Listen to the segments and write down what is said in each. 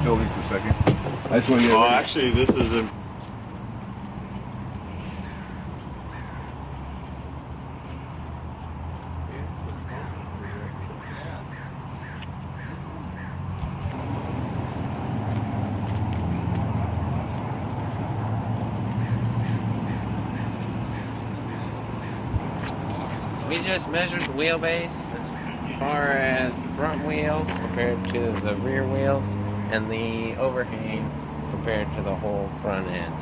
filming for a second. I just want to get. Oh, actually, this is a. We just measured the wheelbase as far as the front wheels compared to the rear wheels and the overhang compared to the whole front end.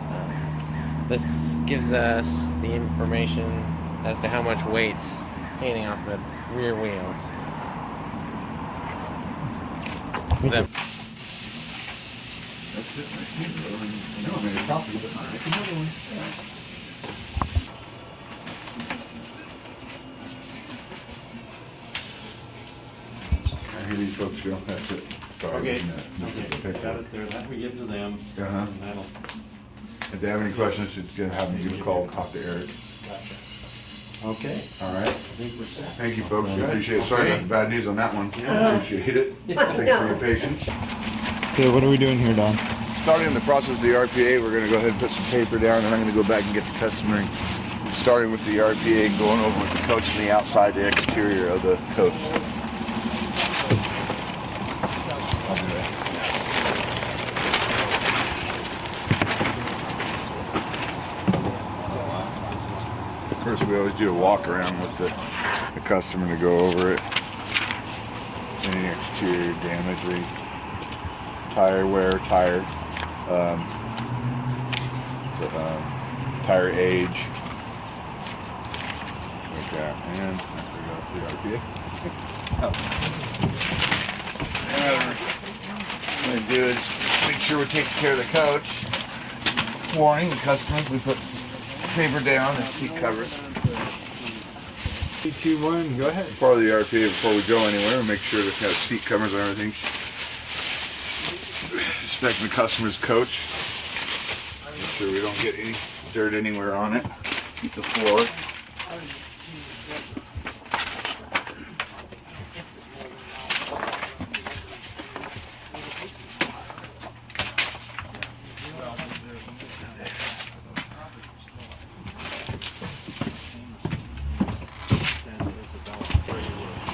This gives us the information as to how much weight's hanging off the rear wheels. That's it right here. No, I made a copy, but I'll make another one. I hear these folks go. That's it. Sorry. Okay. Okay. Got it there. That we give to them. Uh-huh. And that'll. If they have any questions, just gonna have them give a call and talk to Eric. Gotcha. Okay. All right. I think we're set. Thank you, folks. We Good. appreciate it. Sorry about the bad news on that one. Yeah. Appreciate it. Thanks for your patience. Okay, what are we doing here, Don? Starting the process of the RPA, we're going to go ahead and put some paper down, and I'm going to go back and get the customer. Starting with the RPA and going over with the coach and the outside, the exterior of the coach. I'll do that. First, we always do a walk around with the customer to go over it. Any exterior damage, tire wear, tire age, like that, and there we go, the RPA. And what we're going to do is make sure we're taking care of the coach. Warning the customers, we put paper down and seat covers. 3, 2, 1, go ahead. Part of the RPA before we go anywhere, we make sure we've got seat covers and everything. Inspecting the customer's coach. Make sure we don't get any dirt anywhere on it. Keep the floor.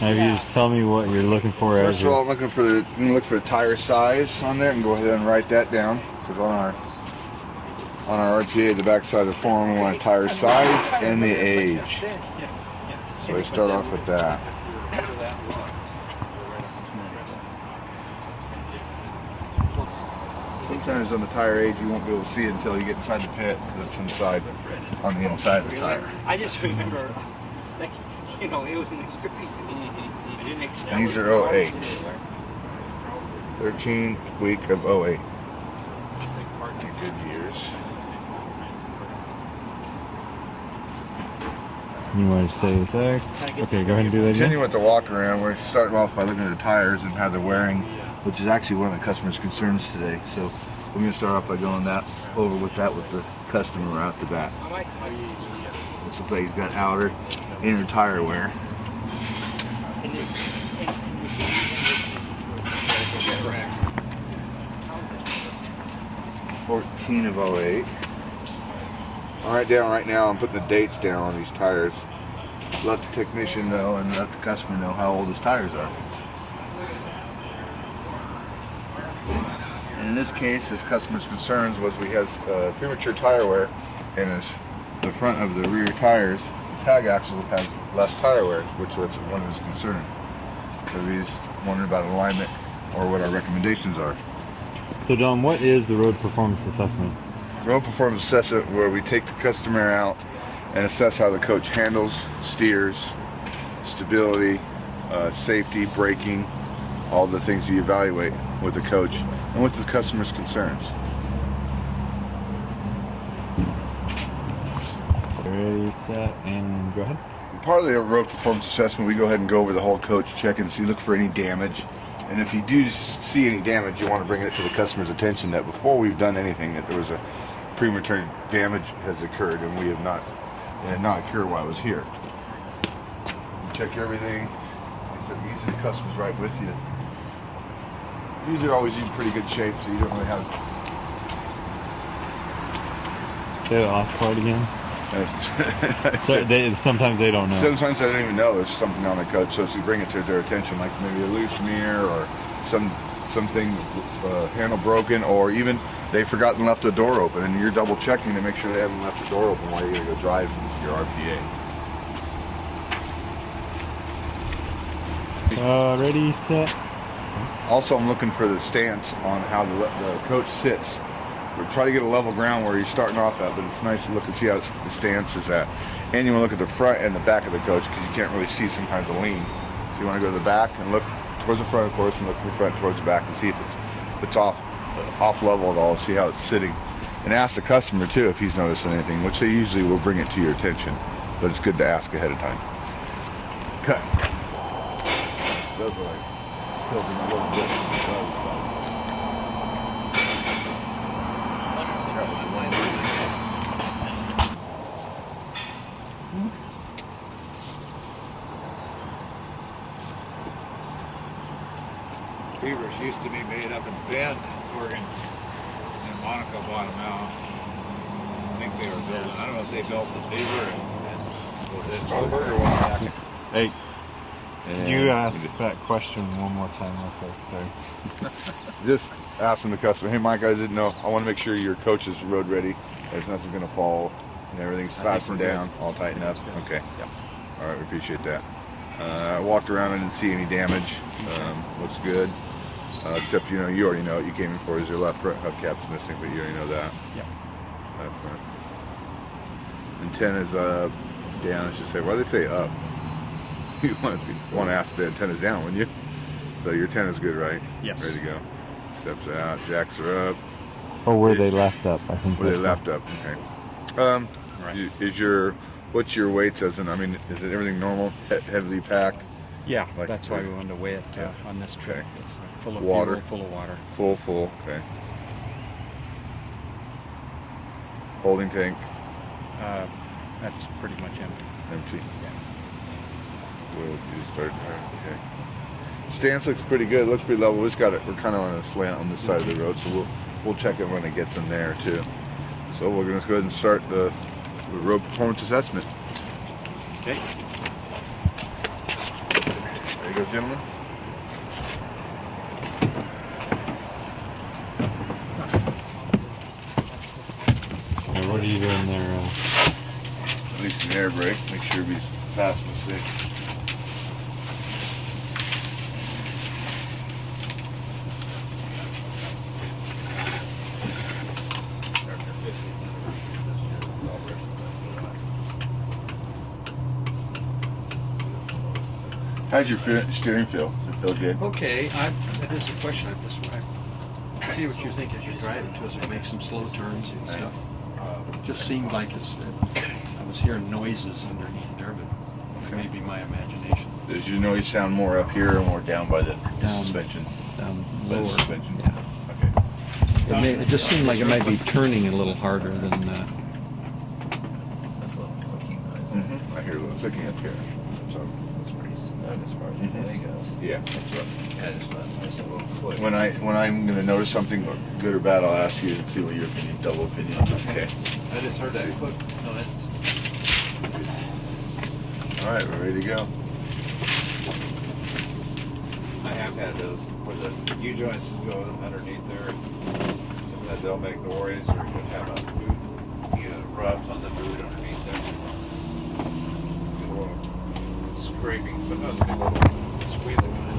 Now, if you just tell me what you're looking for. First of all, I'm looking for the tire size on there, and go ahead and write that down. Because on our RPA, the backside of the form, we want a tire size and the age. So we start off with that. Sometimes on the tire age, you won't be able to see it until you get inside the pit, because it's inside on the inside of the tire. I just remember, it's like, you know, it was an experience. I didn't expect. These are 08. 13th week of 08. Good years. You want to say it's X? Okay, go ahead and do that again. Continue with the walk around. We're starting off by looking at the tires and how they're wearing, which is actually one of the customer's concerns today. So we're going to start off by going over with the customer right off the bat. Looks like he's got outer, inner tire wear. 14 of 08. Right now, I'm putting the dates down on these tires. Let the technician know and let the customer know how old his tires are. And in this case, his customer's concerns was we have premature tire wear, and the front of the rear tires, the tag axle has less tire wear, which was one of his concerns. So he's wondering about alignment or what our recommendations are. So Don, what is the road performance assessment? Road performance assessment, where we take the customer out and assess how the coach handles, steers, stability, safety, braking, all the things you evaluate with the coach and with the customer's concerns. Ready, set, and go ahead. Part of the road performance assessment, we go ahead and go over the whole coach, check and see, look for any damage. And if you do see any damage, you want to bring it to the customer's attention that before we've done anything, that there was a premature damage has occurred, and we have not, it had not occurred while I was here. You check everything. Like I said, usually the customer's right with you. these are always in pretty good shape, so you don't really have. Say the last part again. Sometimes they don't know. Sometimes they don't even know there's something on the coach, so if you bring it to their attention, like maybe a loose mirror or something handle broken, or even they've forgotten left the door open, and you're double checking to make sure they haven't left the door open while you're gonna go drive your RPA. Ready, set. Also, I'm looking for the stance on how the coach sits. We try to get a level ground where you're starting off at, but it's nice to look and see how the stance is at. And you want to look at the front and the back of the coach because you can't really see sometimes a lean. So you want to go to the back and look towards the front, of course, and look from the front towards the back and see if it's off level at all. See how it's sitting, and ask the customer too if he's noticing anything, which they usually will bring it to your attention. But it's good to ask ahead of time. Cut. Those are like tilting a little bit. Beavers used to be made up in Bend, Oregon, and Monaco bought them out. I think they were building. I don't know if they built the Beaver and was it Silver or what? Hey, could you ask that question one more time real quick? Sorry. Just asking the customer, hey Mike, I didn't know. I want to make sure your coach is road ready. There's nothing going to fall, and everything's fastened down, all tightened up. Okay. Yep. All right, we appreciate that. I walked around, I didn't see any damage. Looks good. Except, you already know what you came in for is your left front hubcap's missing, but you already know that. Yep. Left front. Antenna's up, down. I should say. Why do they say up? You want to ask the antenna's down, wouldn't you? So your antenna's good, right? Yes. Ready to go. Steps are out, jacks are up. Oh, where they left up, I think. Where they left up. Okay. Right. What's your weights as in? I mean, is it everything normal? Heavily packed? Yeah, Like that's why we wanted to weigh it Yeah. on this trip. Okay. It's full of Water. fuel, full of water. Full. Okay. Holding tank That's pretty much empty. empty. Yeah. Well, you start. Okay. Stance looks pretty good. Looks pretty level. We're kind of on a slant on this side of the road, so we'll check it when it gets in there too. So we're gonna go ahead and start the road performance assessment. Okay. There you go, gentlemen. Hey, what are you doing there? Release an air brake. Make sure he's fast and safe. How's your steering feel? Does it feel good? Okay, that is the question. I just want to see what you think as you're driving to us or make some slow turns and stuff. Just seemed like I was hearing noises underneath there, but it may be my imagination. Does your noise sound more up here or more down by the Down. suspension? Down By the lower. suspension? Yeah. Okay. It just seemed like it might be turning a little harder than. That's a little clicking noise. Mm-hmm. I hear a little clicking up here. So, It's pretty snug as far as the play goes. yeah. That's what, yeah, just not nice a little click. When I'm going to notice something good or bad, I'll ask you to see what your opinion, double opinion. Okay. I just heard that click noise. All right, we're ready to go. I have had those where the U-joints go underneath there. Sometimes they'll make noise, or you have a boot, rubs on the boot underneath there. Get a little scraping. Sometimes they get a little squealing on it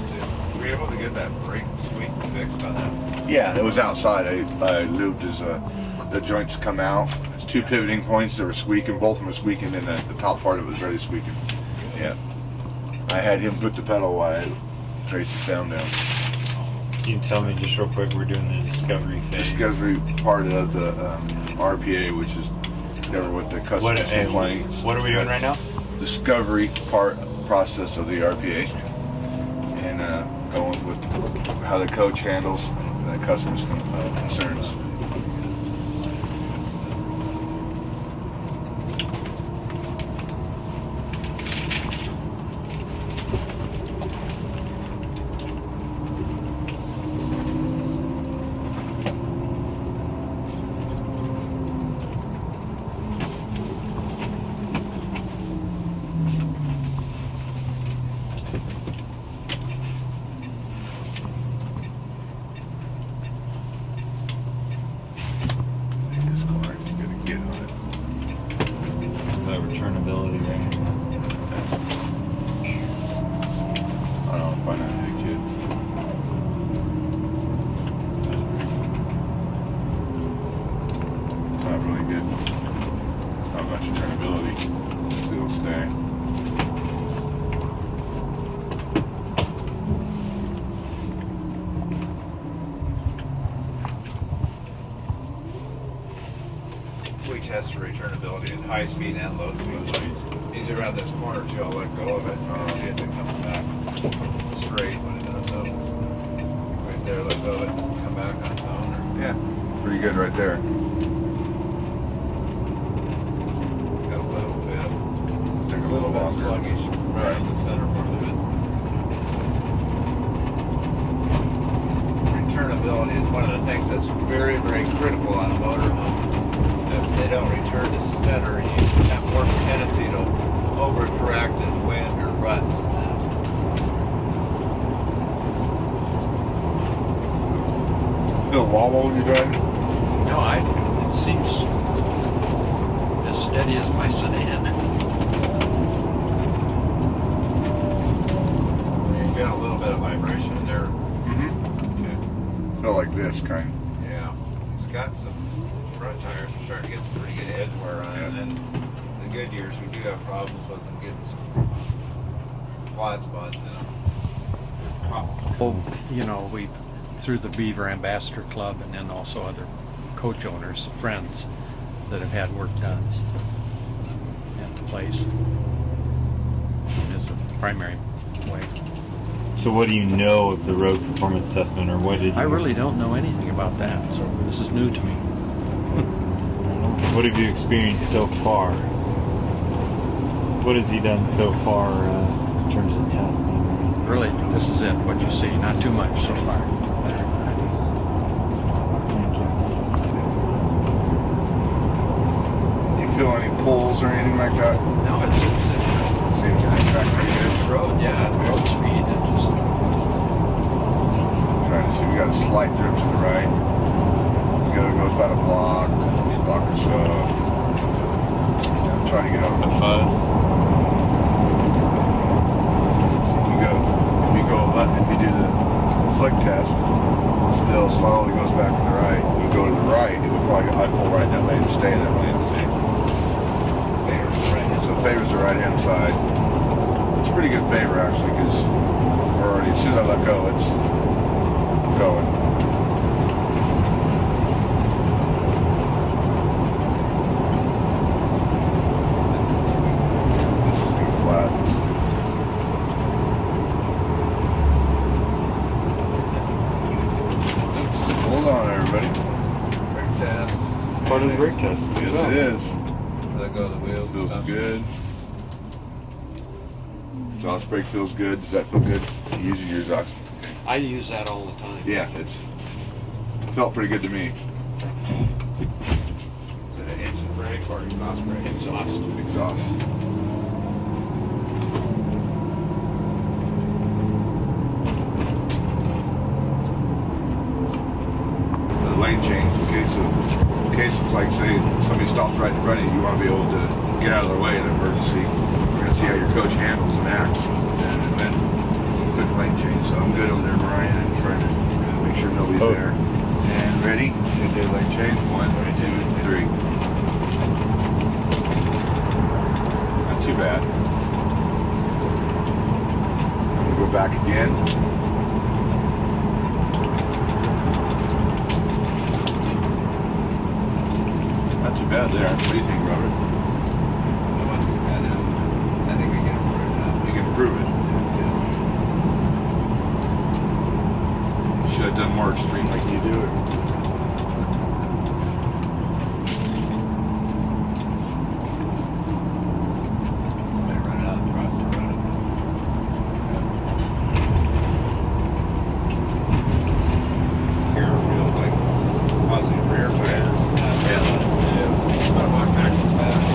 too. Were you able to get that brake squeak fixed on that? Yeah, it was outside. I lubed as the joints come out. It's two pivoting points that were squeaking. Both of them were squeaking, and the top part of it was already squeaking. Yeah. I had him put the pedal while I traced the sound down. Can you tell me just real quick, we're doing the discovery phase. Discovery part of the RPA, which is never what the customer's complaining. What are we doing right now? Discovery process of the RPA, and going with how the coach handles the customer's concerns. good. Not much turnability. So it'll stay. We test for returnability at high speed and low speed. Easy around this corner too, I'll let go of it and see if it comes back straight when it does up. Right there, let go of it, does it come back on its own? Or Yeah, pretty good right there. got a little bit. Take a little bit longer. sluggish right in the center part of it. Returnability is one of the things that's very, very critical on a motorhome. If they don't return to center, you have more tendency to overcorrect in wind or ruts and that. Feel wobble when you're driving? No, it seems as steady as my sedan. You feel a little bit of vibration in there. Mm-hmm. Okay. Feel like this kind. Yeah. He's got some front tires are starting to get some pretty good edge wear on it. And then the good years we do have problems with them getting some flat spots in them. Well, you know, we through the Beaver Ambassador Club and then also other coach owners, friends that have had work done at the place. It is a primary way. So what do you know of the road performance assessment, or what did you... I really don't know anything about that, so this is new to me. What have you experienced so far? What has he done so far in terms of testing? Really, this is it, what you see. Not too much so far. Thank you. Do you feel any pulls or anything like that? No, it's Seems to be track pretty good. road, yeah, road speed. It just Trying to see, we got a slight drip to the right. The other goes about a block or so. I'm trying to get over The the fuzz. If you do the flick test, still slowly goes back to the right. You go to the right, it would probably I'd pull right in that lane and stay in that lane. So it favors the right hand side. It's a pretty good favor actually, because we're already, as soon as I let go, it's going. This is being flat. Hold on, everybody. Brake test. Part of the brake test. Yes, it is. Let go of the wheels. Feels Stop. good. Exhaust brake feels good. Does that feel good? You use your exhaust. I use that all the time. Yeah, it felt pretty good to me. Is it an engine brake or exhaust brake? Exhaust. Exhaust. The lane change in case of like say somebody stops right in front of you, you want to be able to get out of their way in an emergency. We're gonna see how your coach handles and acts, and then quick lane change. So I'm good over there, Brian, and trying to make sure nobody's there. And ready? Hit the lane change. 1, 2, 3. Not too bad. I'm gonna go back again. Not too bad there. What do you think, Robert? I think we can improve that. You can improve it. Should have done more extreme like you do it. Somebody running out across the road. Here feels like positive rear tires. Yeah. Walk back to the back.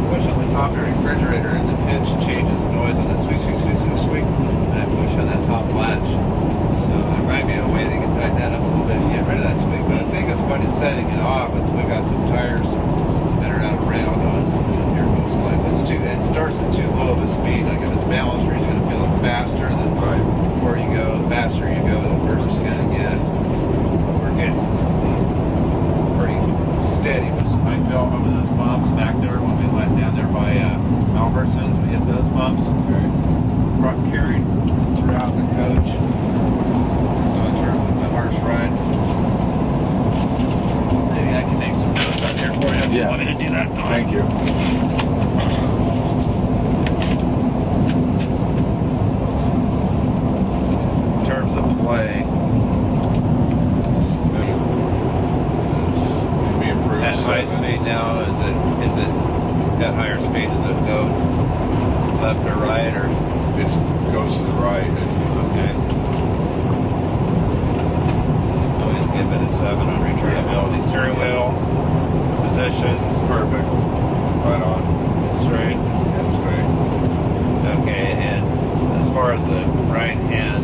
push on the top of the refrigerator and the pitch changes the noise on that squeak, squeak, squeak, squeak, squeak, and I push on that top latch. So there might be a way they can tighten that up a little bit and get rid of that squeak, but I think it's what is setting it off. Is we got some tires that are out of round on here most likely. It starts at too low of a speed. Like if it's balanced, you're going to feel it faster. The more you go, the faster you go, the worse it's going to get. We're getting pretty steady. I felt over those bumps back there when we went down there by Albertsons. We hit those bumps. Carried throughout the coach. So in terms of the harsh ride, maybe I can make some notes out there for you. If you want me to do that. Thank you. In terms of play, Can be improved. at high speed now, is it at higher speed? Does it go left or right or? It goes to the right. Okay. Always give it a 7 on returnability. Steering wheel position. Perfect. Right on. Straight. That's great. Okay, and as far as the right hand,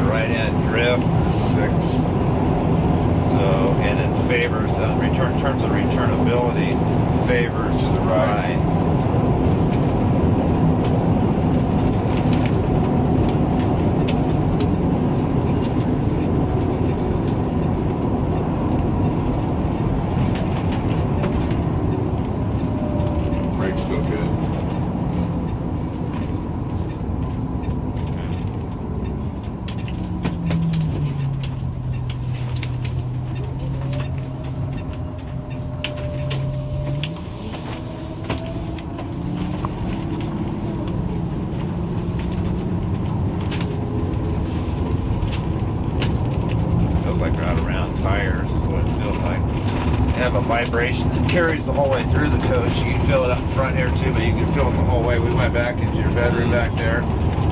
right hand drift. 6. So, and it favors, in terms of returnability, favors To the right. Brakes feel good. Feels like we're out of round tires, is what it feels like. They have a vibration that carries the whole way through the coach. You can feel it up front here too, but you can feel it the whole way. We went back into your bedroom back there.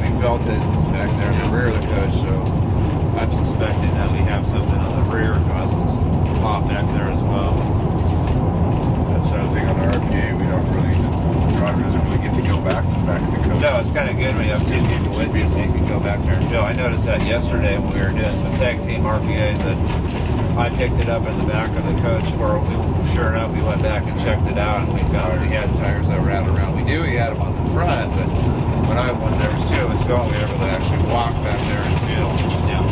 We felt it back there in the rear of the coach, so I'm suspecting that we have something on the rear causing some pop back there as well. That's another thing on the RPA. We don't really, the driver doesn't really get to go back to the back of the coach. No, it's kind of good when you have two people with you so you can go back there and feel. I noticed that yesterday when we were doing some tag team RPAs that I picked it up in the back of the coach where sure enough, we went back and checked it out and we found he had tires that were out around. We knew he had them on the front, but when there was 2 of us going, we were able to actually walk back there and feel. Yeah.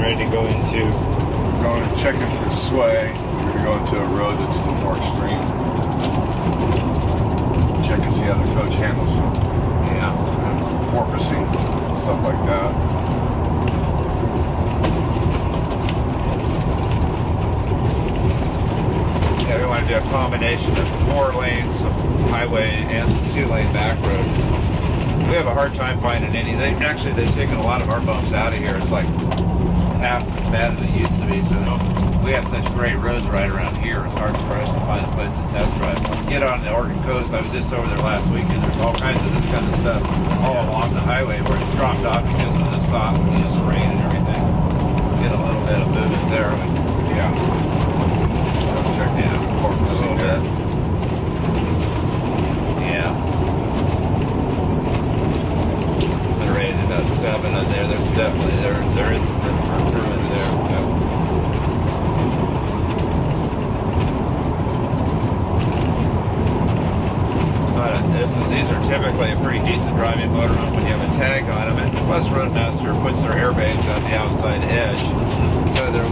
Ready to go into. We're going and checking for sway. We're going to go into a road that's a little more extreme. Check and see how the coach handles from porpoising, stuff like that. Yeah, we want to do a combination of 4 lanes, some highway, and some 2-lane back road. We have a hard time finding any. They've taken a lot of our bumps out of here. It's like half as bad as it used to be. So we have such great roads right around here. It's hard for us to find a place to test drive. Get on the Oregon coast. I was just over there last weekend. There's all kinds of this kind of stuff all along the highway where it's dropped off because of the soft and the rain and everything. Get a little bit of movement there. Yeah. Check Yeah, a little bit. Yeah. Been rated about 7 on there. There's definitely there is some room for improvement there. These are typically a pretty decent driving motorhome when you have a tag on them, and plus Roadmaster puts their airbags on the outside edge, so they're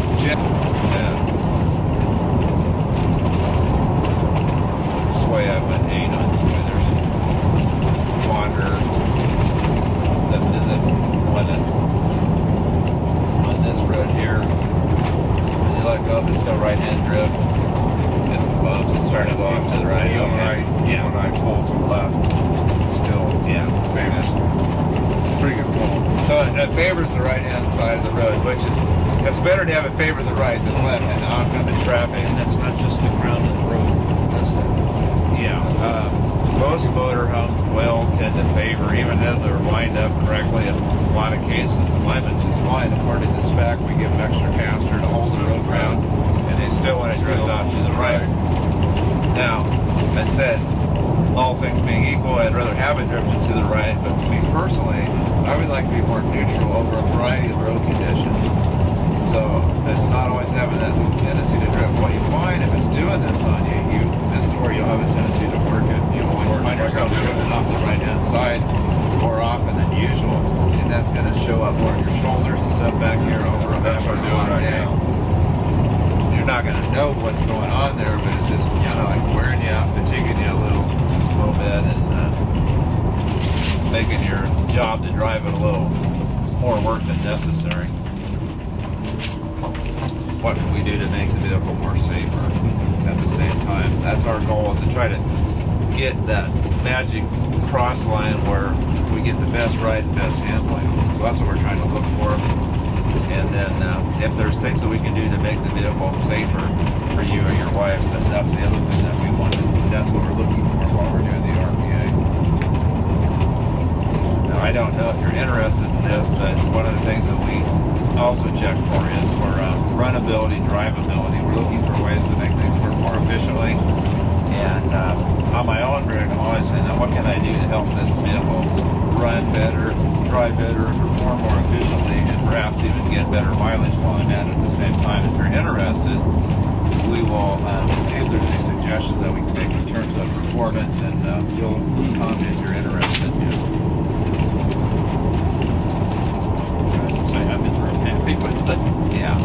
sway I went 8 on sway. There's wander. Is it one on this road here? When you let go, it's still right-hand drift. Get some bumps. It's starting to go off to the right. Yeah. When I pull to the left, still famous. Pretty good pull. So it favors the right-hand side of the road, which is, it's better to have it favor the right than the left-hand oncoming traffic. And that's not just the ground of the road. That's the, Yeah. most motorhomes will tend to favor, even though they're lined up correctly in a lot of cases, alignment's just fine. According to spec, we give them extra caster to hold the road ground, and they still want to drift off to the right. Now, I said, all things being equal, I'd rather have it drifted to the right, but me personally, I would like to be more neutral over a variety of road conditions. So it's not always having that tendency to drift. What you find if it's doing this on you, this is where you'll have a tendency to work it. You know, when you find yourself drifting off the right-hand side more often than usual, and that's going to show up more in your shoulders and stuff back here over a That's what I'm doing right now. You're not going to know what's going on there, but it's just kind of like wearing you out, fatiguing you a little bit, and making your job to drive it a little more work than necessary. What can we do to make the vehicle more safer at the same time? That's our goal, is to try to get that magic cross line where we get the best ride and best handling. So that's what we're trying to look for. And then if there's things that we can do to make the vehicle safer for you or your wife, that's the other thing that we want. That's what we're looking for while we're doing the RPA. Now, I don't know if you're interested in this, but one of the things that we also check for is for runability, drivability. We're looking for ways to make things work more efficiently. And on my own rig, I'm always saying, now what can I do to help this vehicle run better, drive better, and perform more efficiently, and perhaps even get better mileage while I'm at it at the same time. If you're interested, we will see if there's any suggestions that we can make in terms of performance, and you'll comment if you're interested. I've been very happy with it. Yeah.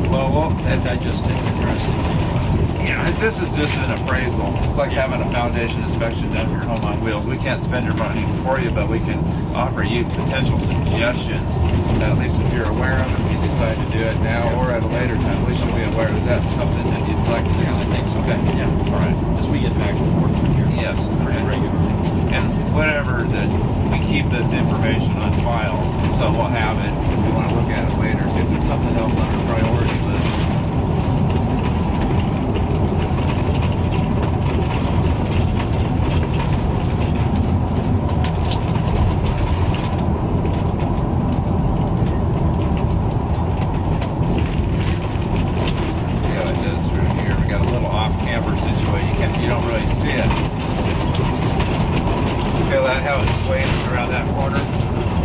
Well, And I just take interest in it. yeah, this is just an appraisal. It's like having a foundation inspection done for your home on wheels. We can't spend your money for you, but we can offer you potential suggestions that at least if you're aware of, if you decide to do it now or at a later time, at least you'll be aware. Is that something that you'd like to see? Yeah, I think so. Okay. Yeah. All right. As we get back and forth from here. Yes. Pretty regularly. And whatever that we keep this information on file, so we'll have it if we want to look at it later. See if there's something else on our priority list. See how it does through here. We got a little off-camber situation. You don't really see it. Feel that, how it sways around that corner?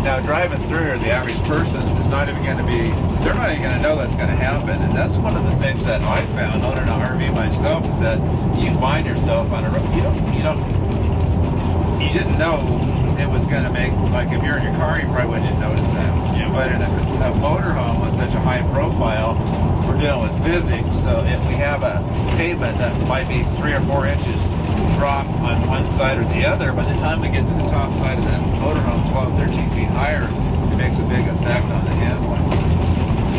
Now, driving through here, the average person is not even going to be, they're not even going to know that's going to happen. And that's one of the things that I found owning an RV myself, is that you find yourself on a road, you didn't know it was going to make, like if you're in your car, you probably wouldn't notice that. Yeah. But in a motorhome with such a high profile, we're dealing with physics. So if we have a pavement that might be 3 or 4 inches drop on one side or the other, by the time we get to the top side of that motorhome, 12, 13 feet higher, it makes a big effect on the handling.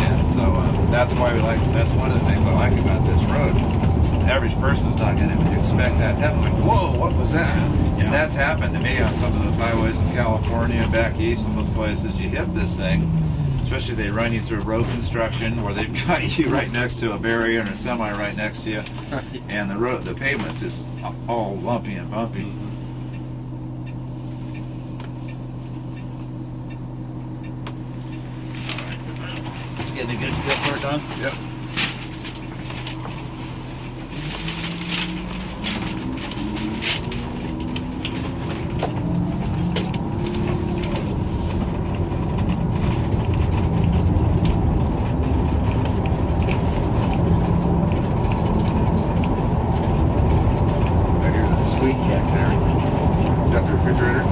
And so that's why that's one of the things I like about this road. The average person's not going to expect that to happen. Like, whoa, what was that? Yeah. And that's happened to me on some of those highways in California and back east in those places. You hit this thing, especially they run you through road construction where they've got you right next to a barrier and a semi right next to you. Right. And the pavement's just all lumpy and bumpy. Getting a good feel for it, Don? Yep. I hear the squeak back there. Is that the refrigerator?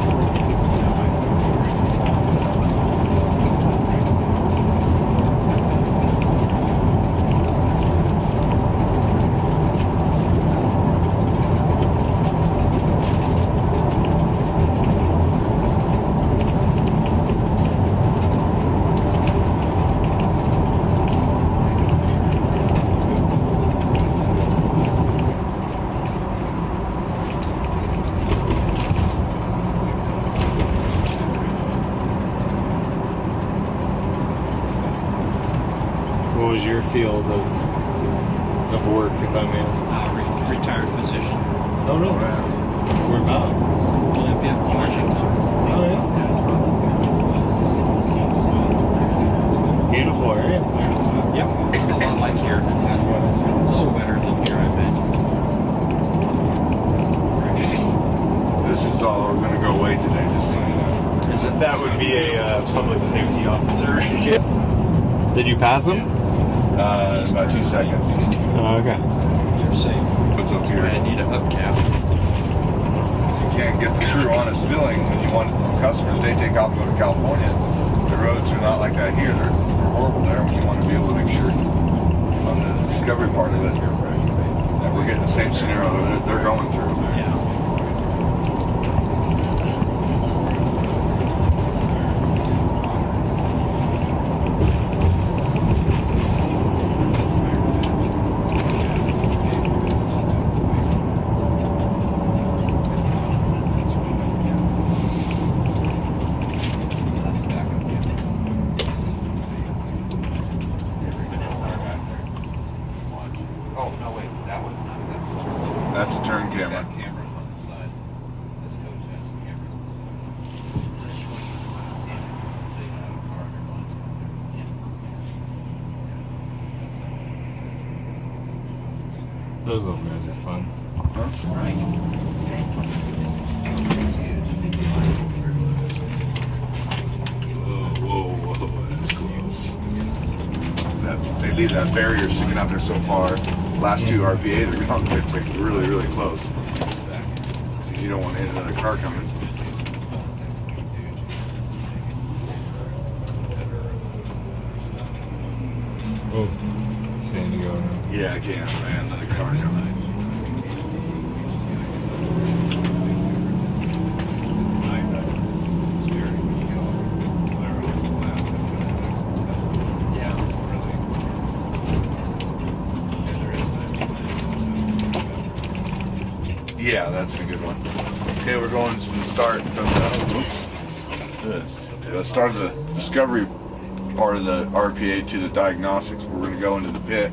What was your field of work, if I may ask? Retired physician. Oh, no. We're about. Olympia, Washington. Oh yeah. Beautiful area. Yep, a lot like here. A little wetter than here, I bet. This is all we're going to go away today, just so you know. Is it? That would be a public safety officer. Did you pass him? It's about 2 seconds. Oh, okay. You're safe. What's up here? I need a hubcap. You can't get the true honest feeling when you want customers. They take off and go to California. The roads are not like that here. They're horrible there. When you want to be able to make sure on the discovery part of it that we're getting the same scenario that they're going through. Yeah. Oh, no, wait, that was not, that's the church. That's a turn He's camera. got cameras on the side. This coach has some cameras on the side. So you can have a car if your mind's going there. Yeah. Those little guys are fun. Whoa, that's close. They leave that barrier sticking out there so far. Last 2 RPA, they're going to get really, really close. Because you don't want to hit another car coming. Oh, San Diego. Yeah, I can, man. Another car coming. Yeah, that's a good one. Okay, we're going to start from the start of the discovery part of the RPA to the diagnostics. We're going to go into the pit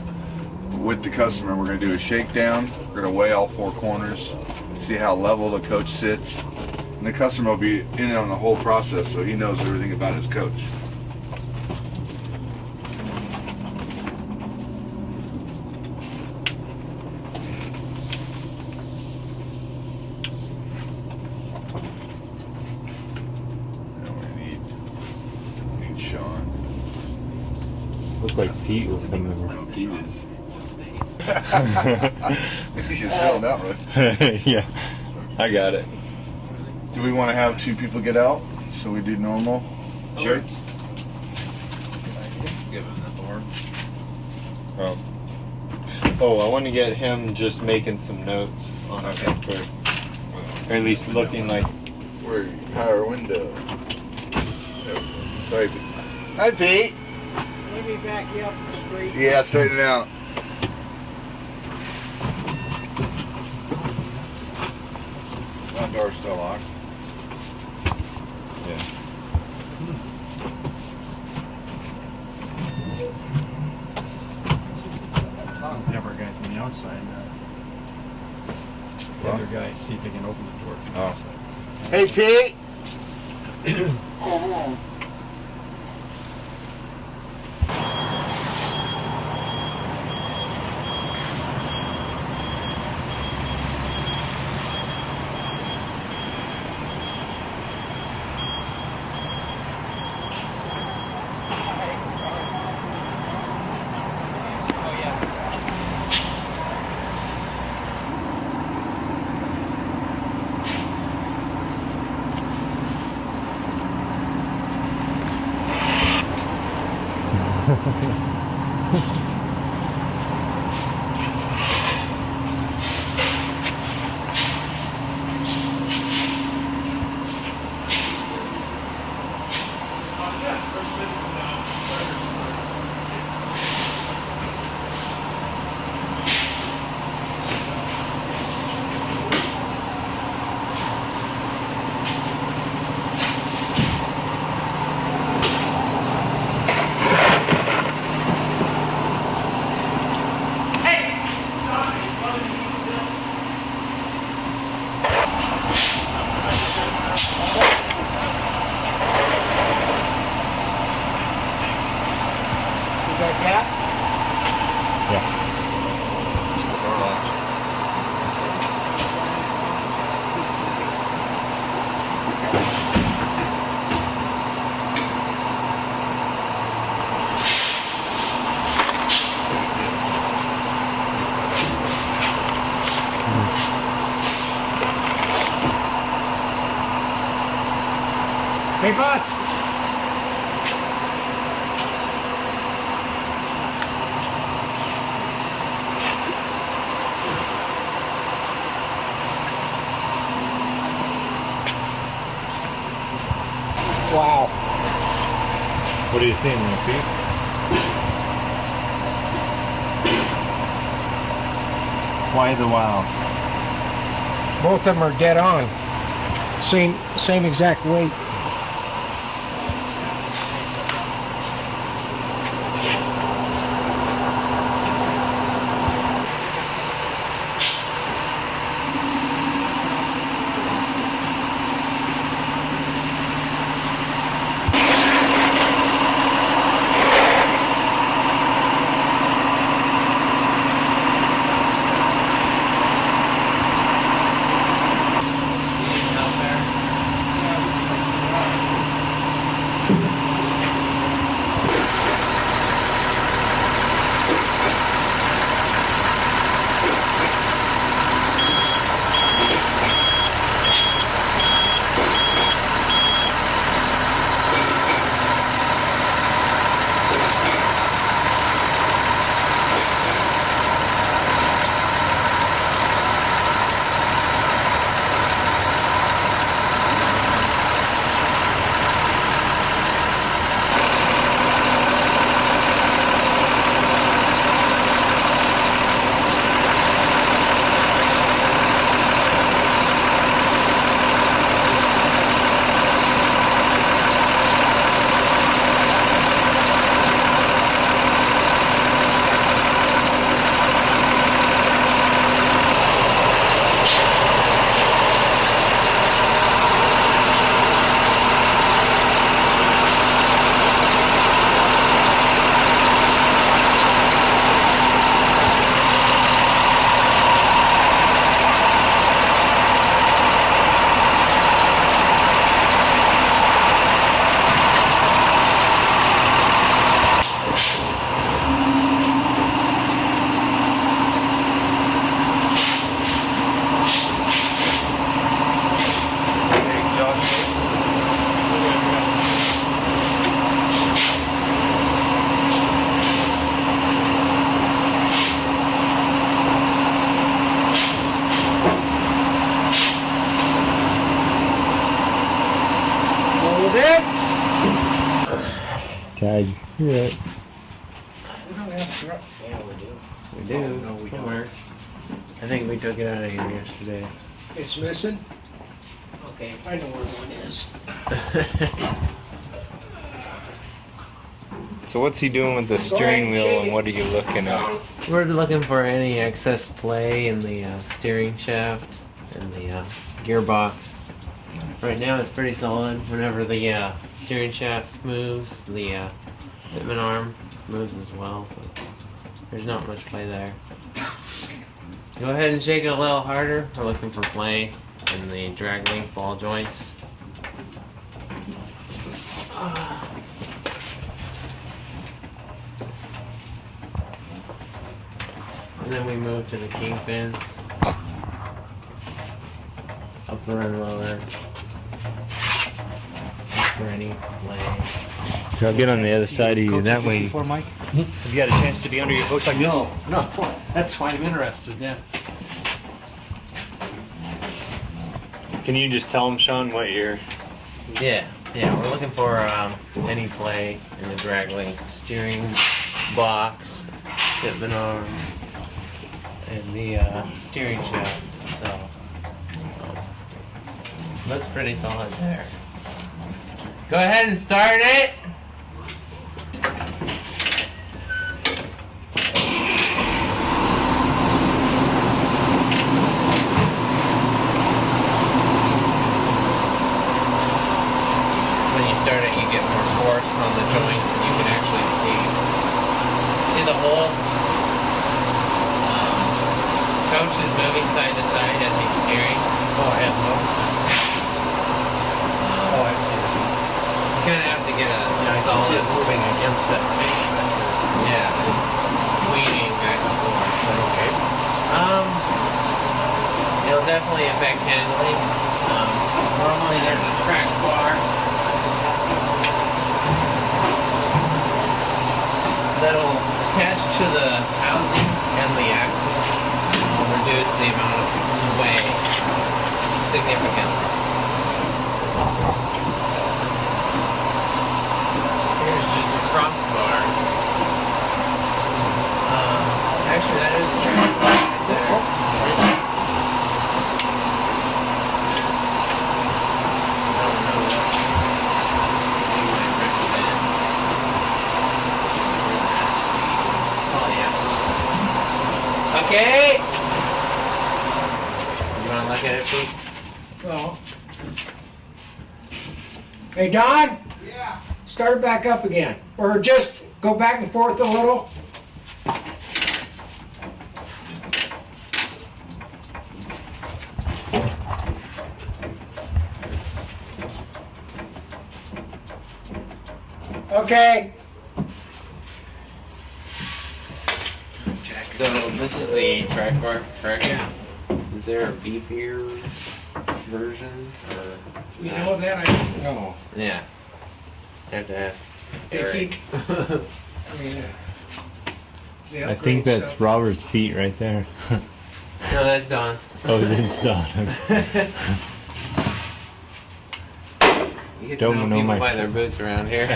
with the customer. We're going to do a shakedown. We're going to weigh all 4 corners, see how level the coach sits, and the customer will be in on the whole process, so he knows everything about his coach. Sean. Looked like Pete was coming over. Pete is. He's feeling that one. Yeah, I got it. Do we want to have 2 people get out? So we do normal? Sure. Give him the door. Oh, I want to get him just making some notes on it real quick. Or at least looking like. Where power window? Sorry. Hi, Pete. Let me back you up straight. Yeah, straighten it out. Front door's still locked. Yeah. Never a guy from the outside. The other guy, see if he can open the door from the Oh. outside. Hey, Pete. Door latch. Hey, boss. Wow. What are you seeing there, Pete? Why the wow? Both of them are dead on. Same exact weight. Tag. Yeah. We do, somewhere. I think we took it out of here yesterday. It's missing? Okay, I know where one is. So what's he doing with the steering wheel, and what are you looking at? We're looking for any excess play in the steering shaft and the gearbox. Right now it's pretty solid. Whenever the steering shaft moves, the fitment arm moves as well, so there's not much play there. Go ahead and shake it a little harder. We're looking for play in the drag link ball joints. And then we move to the kingpins. Upper and lower. For any play. So I'll get on the other side of you. That way, Before, Mike? have you got a chance to be under your coach like this? No, that's why I'm interested, yeah. Can you just tell him, Sean, what you're... Yeah, we're looking for any play in the drag link steering box, fitment arm, and the steering shaft. So, looks pretty solid there. Go ahead and start it. When you start it, you get more force on the joints, and you can actually see the hole. coach is moving side to side as he's steering. Oh, I hadn't noticed that. Oh, I see it. You're gonna have to get a Yeah, I can see solid, it moving against that tank back there. yeah, swinging back and forth. Okay. It'll definitely affect handling. Normally there's a track bar that'll attach to the housing and the axle. Will reduce the amount of sway significantly. Here's just a crossbar. Actually, that is a track bar right there. I don't know what you might recommend. Oh, yeah. Okay. You want to look at it, please? Well. Hey, Don? Yeah. Start it back up again. Or just go back and forth a little. Okay. So this is the track bar, correct? Yeah. Is there a beefier version, or? You know that? I don't know. Yeah. I have to ask. They Eric. keep, I mean, the I upgrade think that's stuff. Robert's feet right there. No, that's Don. Oh, it's done. You get to Don't know know people my- by their boots around here.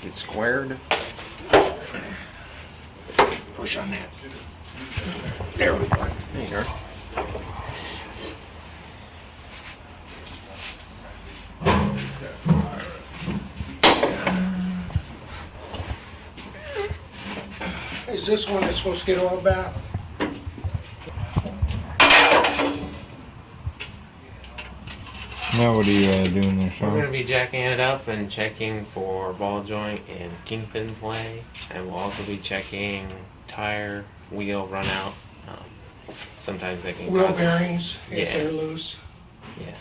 Get squared. Push on that. There we go. There you go. Is this one that's supposed to get oil bath? Now what are you doing there, We're going to Sean? be jacking it up and checking for ball joint and kingpin play, and we'll also be checking tire, wheel run out. Sometimes they can Wheel cause bearings, if Yeah. they're loose. yeah.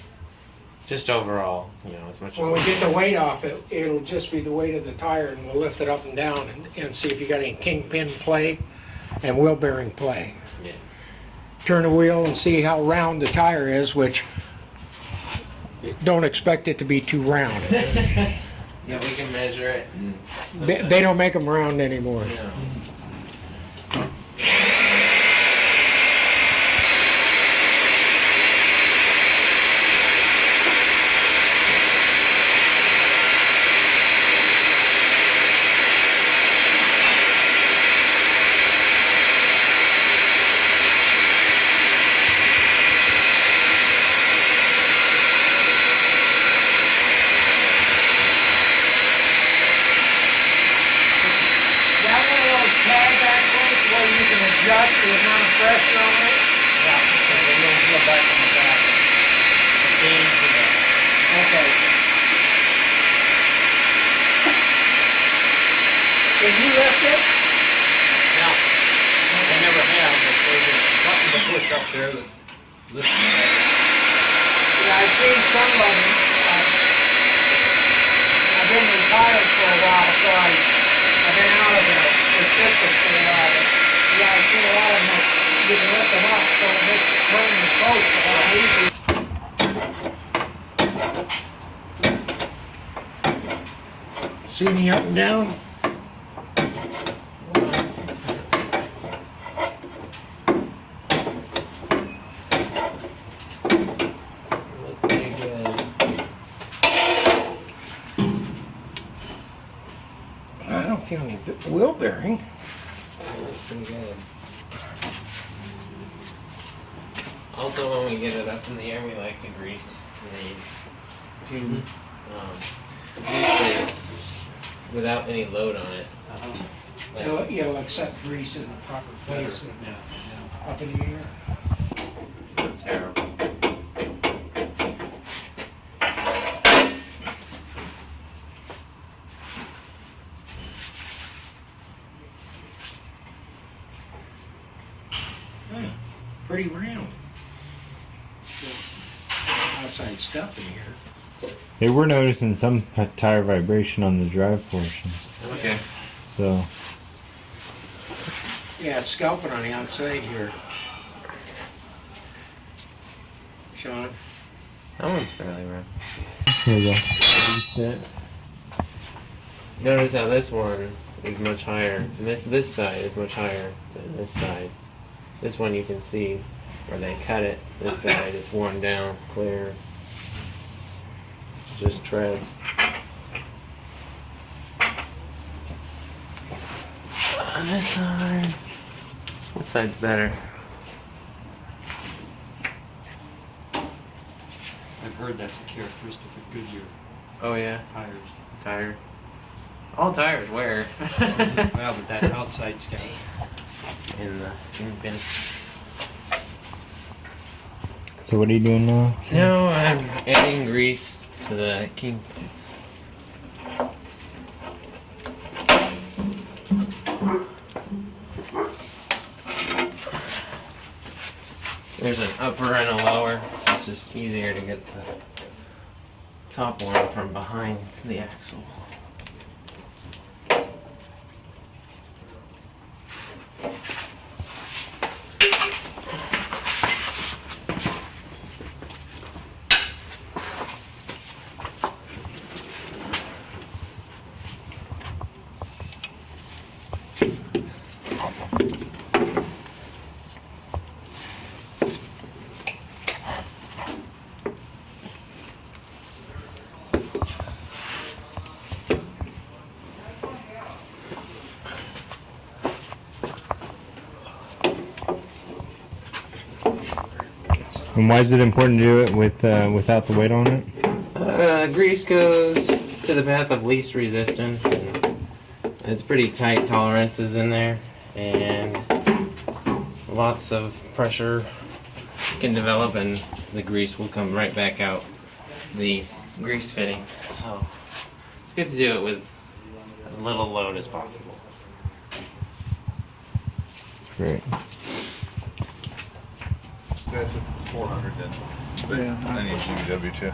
Just overall, as much as When we get the weight off it, it'll just be the weight of the tire, and we'll lift it up and down and see if you got any kingpin play and wheel bearing play. Yeah. Turn the wheel and see how round the tire is, which don't expect it to be too round. Yeah, we can measure it. And They don't make them round anymore. No. That one of those pad back ones where you can adjust the amount of pressure on it? Yeah, so they don't feel back on the back. Okay. Can you lift it? No, I never have, but there's a button to push up there that lifts it. Yeah, I've seen some of them. I've been retired for a while, so I've been out of the system for a while. But yeah, I've seen a lot of them. You can lift them up, so it makes turning the coach a lot easier. See me up and down? Look pretty good. I don't feel any wheel bearing. Looks pretty good. Also, when we get it up in the air, we like to grease these two these without any load on it. Like, It'll accept grease in the proper place. Yeah, up in the air. Terrible. Pretty round. Outside stuff in here. They were noticing some tire vibration on the drive portion. Okay. So Yeah, it's scalping on the outside here. Sean? That one's fairly round. here we go. Reset. Notice how this one is much higher. And this side is much higher than this side. This one you can see where they cut it. This side it's worn down, clear. Just tread. On this side. This side's better. I've heard that's a characteristic of Goodyear Oh yeah, tires. tire. All tires wear. Well, but that outside scale. In the kingpin. So what are you doing now? No, I'm adding grease to the kingpins. There's an upper and a lower. It's just easier to get the top one from behind the axle. And why is it important to do it with without the weight on it? Grease goes to the path of least resistance, and it's pretty tight tolerances in there, and lots of pressure can develop, and the grease will come right back out the grease fitting. So it's good to do it with as little load as possible. Great. That's 400 then. But Yeah. I need GW too.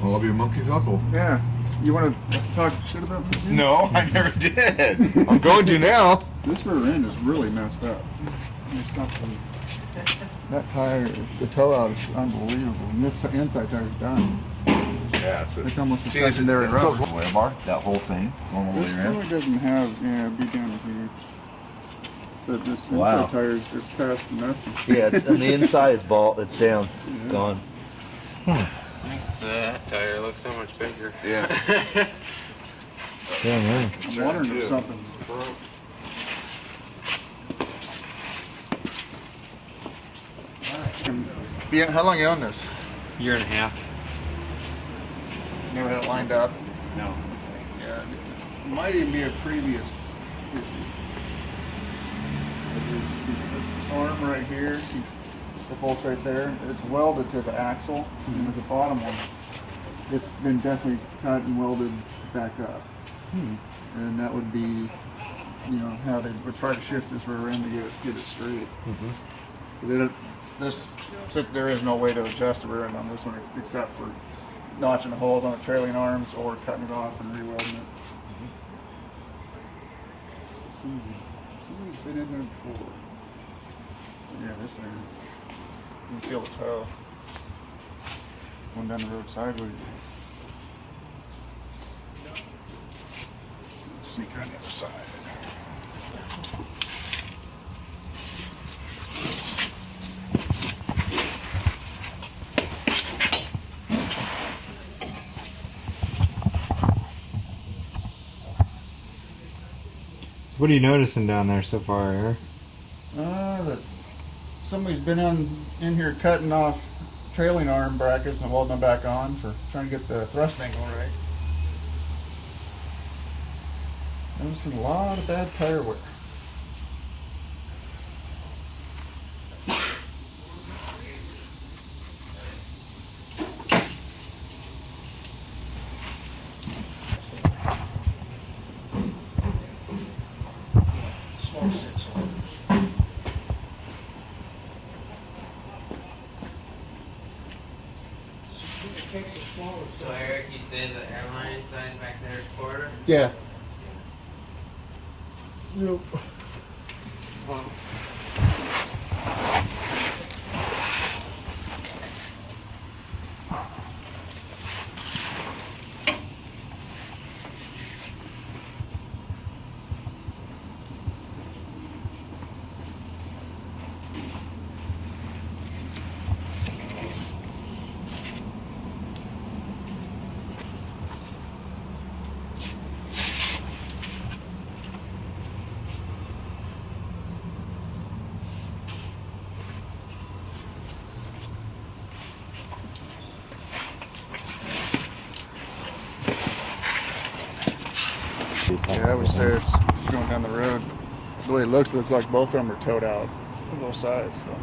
I love your monkey's uncle. Yeah. You want to talk shit about me? Jim? No, I never did. I'm going to now. This rear end is really messed up. There's something. That tire, the toe out is unbelievable. And this inside tire is done. Yeah, It's almost a See, it's secondary it's rubber. a way bar, that whole thing, going all the This way around. really doesn't have, yeah, be down here. But this inside Wow. tire is just past nothing. Yeah, it's, and the inside is ball, it's down, gone. Makes that tire look so much bigger. Yeah. Yeah, man. I'm wondering if something broke. How long you own this? Year and a half. Never had it lined up. No. Yeah, it might even be a previous issue. But there's this arm right here, the bolt right there, it's welded to the axle, and there's a bottom one. It's been definitely cut and welded back up. And that would be, you know, how they would try to shift this rear end to get it straight. There is no way to adjust the rear end on this one except for notching the holes on the trailing arms or cutting it off and re-welding it. Somebody's been in there before. Yeah, this thing. You can feel the toe. Going down the road sideways. Sneak around the other side. What are you noticing down there so far, Eric? That somebody's been in here cutting off trailing arm brackets and welding them back on for trying to get the thrust angle right. Noticing a lot of bad tire wear. So Eric, you said the airline sign back there is quarter? Yeah. Yep. Yeah, I would say it's going down the road. The way it looks like both of them are towed out on both sides. So.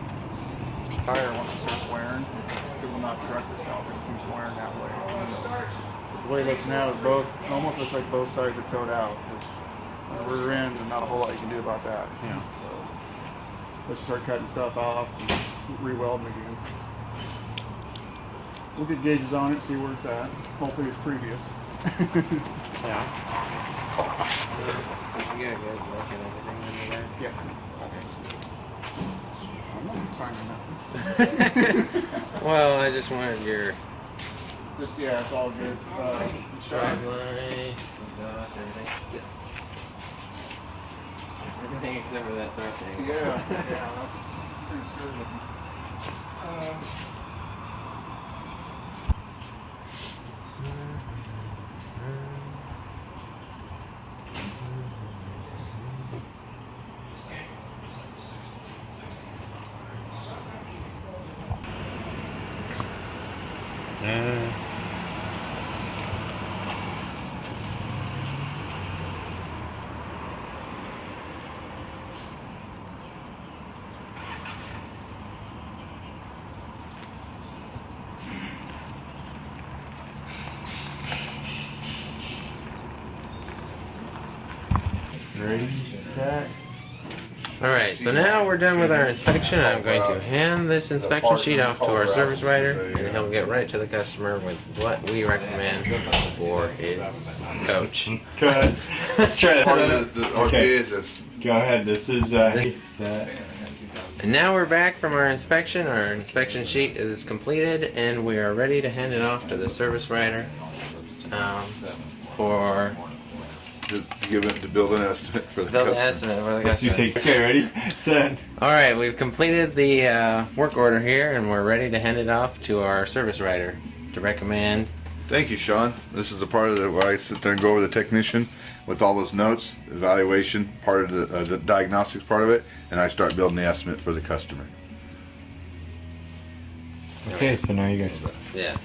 Tire once it starts wearing, it will not correct itself. It keeps wearing that way. The way it looks now is both, almost looks like both sides are towed out. On the rear end, there's not a whole lot you can do about that. Yeah. So let's start cutting stuff off and re-welding again. We'll get gauges on it, see where it's at. Hopefully it's previous. Yeah. You gotta go look at everything under there. Yeah. I'm not signing nothing. Well, I just wanted your Just, yeah, it's all good. drive line, exhaust, everything. Everything except for that thrust angle. Yeah, that's pretty scary looking. Ready, set. Alright, so now we're done with our inspection. I'm going to hand this inspection sheet off to our service writer, and he'll get right to the customer with what we recommend for his coach. Good. Let's try this. Part of the RPA Okay. is this. Go ahead. This is set. And now we're back from our inspection. Our inspection sheet is completed, and we are ready to hand it off to the service writer for To build an estimate for the build an customer. estimate for the Let's do customer. take. Okay, ready, set. Alright, we've completed the work order here, and we're ready to hand it off to our service writer to recommend. Thank you, Sean. This is the part of the where I sit there and go over the technician with all those notes, evaluation, part of the diagnostics part of it, and I start building the estimate for the customer. Okay, so now you guys. Yeah.